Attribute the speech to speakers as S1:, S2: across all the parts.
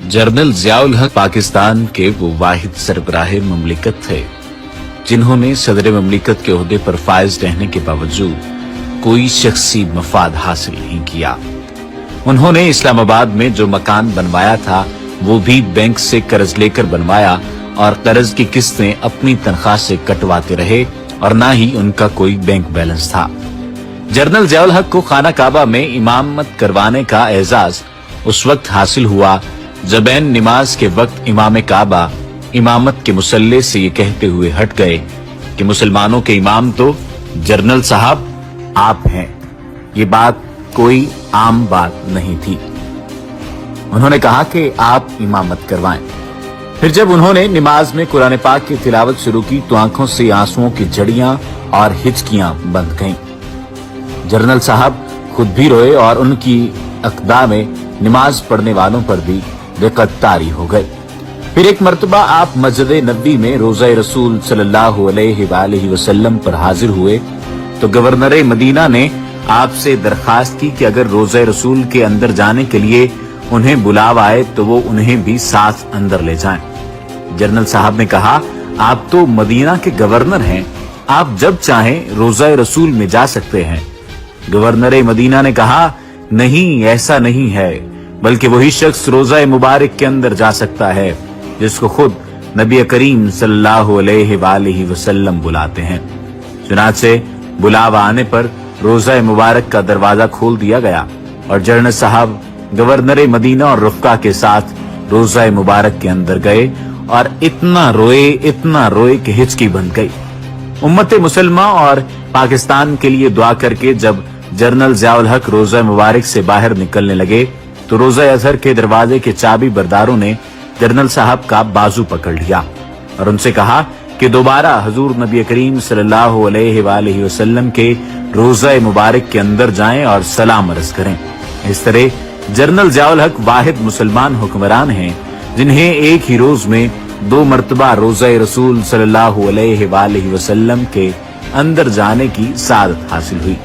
S1: General Ziaul हक पाकिस्तान के वो वाहिद सरबराह ममलिकत थे जिन्होंने सदर ममलिकत के ओहदे पर फायज रहने के बावजूद कोई शख्सी मफाद हासिल नहीं किया। उन्होंने इस्लामाबाद में जो मकान बनवाया था वो भी बैंक से कर्ज लेकर बनवाया और कर्ज की किस्तें अपनी तनख्वाह से कटवाते रहे और ना ही उनका कोई बैंक बैलेंस था। जनरल ज़ियाउल हक को खाना काबा में इमामत करवाने का एजाज उस वक्त हासिल हुआ जब ऐन नमाज के वक्त इमाम काबा इमामत के मुसल्ले से ये कहते हुए हट गए कि मुसलमानों के इमाम तो जनरल साहब आप हैं। ये बात कोई आम बात नहीं थी। उन्होंने कहा कि आप इमामत करवाएं। फिर जब उन्होंने नमाज में कुरान पाक की तिलावत शुरू की तो आंखों से आंसुओं की झड़ियां और हिचकियां बंध गईं। जनरल साहब खुद भी रोए और उनकी अक़दा में नमाज पढ़ने वालों पर भी बेक़द्दारी हो गई। फिर एक मर्तबा आप मस्जिद नबी में रोज़ा रसूल सल्लल्लाहु अलैहि वसल्लम पर हाजिर हुए तो गवर्नर मदीना ने आपसे दरखास्त की कि अगर रोज़ा रसूल के अंदर जाने के लिए उन्हें बुलावा आए तो वो उन्हें भी साथ अंदर ले जाएं। जनरल साहब ने कहा, आप तो मदीना के गवर्नर हैं, आप जब चाहें रोज़ा रसूल में जा सकते हैं। गवर्नर मदीना ने कहा, नहीं, ऐसा नहीं है, बल्कि वही शख्स रोज़ा मुबारक के अंदर जा सकता है जिसको खुद नबी करीम सल्लल्लाहु अलैहि वसल्लम बुलाते हैं। चुनाचे बुलावा आने पर रोज़ा मुबारक का दरवाजा खोल दिया गया और जनरल साहब गवर्नर मदीना और रुफ़का के साथ रोज़ा मुबारक के अंदर गए और इतना रोए कि हिचकी बन गई। उम्मत मुसलमा और पाकिस्तान के लिए दुआ करके जब जनरल ज़ियाउल हक रोज़ा मुबारक से बाहर निकलने लगे तो रोज़ा अज़हर के दरवाजे के चाबी बरदारों ने जनरल साहब का बाजू पकड़ लिया और उनसे कहा कि दोबारा हुजूर नबी करीम सल्लल्लाहु अलैहि वसल्लम के रोज़ा मुबारक के अंदर जाएं और सलाम अर्ज़ करें। इस तरह जनरल ज़ियाउल हक वाहिद मुसलमान हुक्मरान हैं जिन्हें एक ही रोज में 2 मरतबा रोज़ा रसूल सल्लल्लाहु अलैहि वसल्लम के अंदर जाने की सादत हासिल हुई।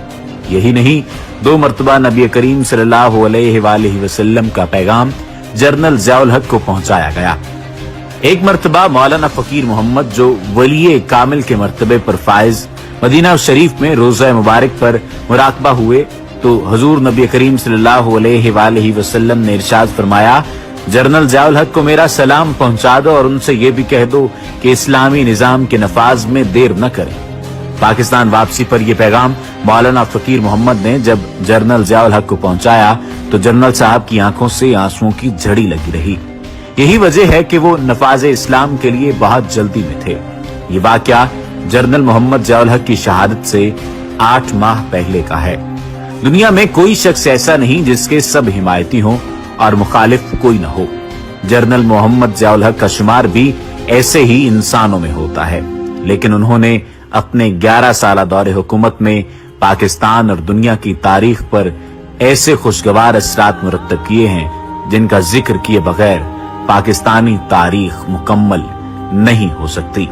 S1: यही नहीं, 2 मरतबा नबी करीम सल्लल्लाहु अलैहि वसल्लम का पैगाम जनरल ज़ियाउल हक को पहुंचाया गया। एक मरतबा मौलाना फकीर मोहम्मद जो वली कामिल के मर्तबे पर फायज मदीना शरीफ में रोज़ा मुबारक पर मुराकबा हुए तो हुजूर नबी करीम सल्लल्लाहु अलैहि वसल्लम ने इरशाद फरमाया, जनरल ज़ियाउल हक को मेरा सलाम पहुंचा दो और उनसे ये भी कह दो कि इस्लामी निजाम के नफाज में देर न करें। पाकिस्तान वापसी पर यह पैगाम मौलाना फकीर मोहम्मद ने जब जनरल ज़ियाउल हक को पहुंचाया तो जनरल साहब की आंखों से आंसुओं की झड़ी लगी रही। यही वजह है कि वो नफाज इस्लाम के लिए बहुत जल्दी में थे। ये वाकया जनरल मोहम्मद ज़ियाउल हक की शहादत से 8 माह पहले का है। दुनिया में कोई शख्स ऐसा नहीं जिसके सब हिमायती हों और मुखालिफ कोई न हो। जनरल मोहम्मद ज़ियाउल हक का शुमार भी ऐसे ही इंसानों में होता है, लेकिन उन्होंने अपने 11 साला दौरे हुकूमत में पाकिस्तान और दुनिया की तारीख पर ऐसे खुशगवार असरात मुरत्तब किए हैं जिनका जिक्र किए बगैर पाकिस्तानी तारीख मुकम्मल नहीं हो सकती।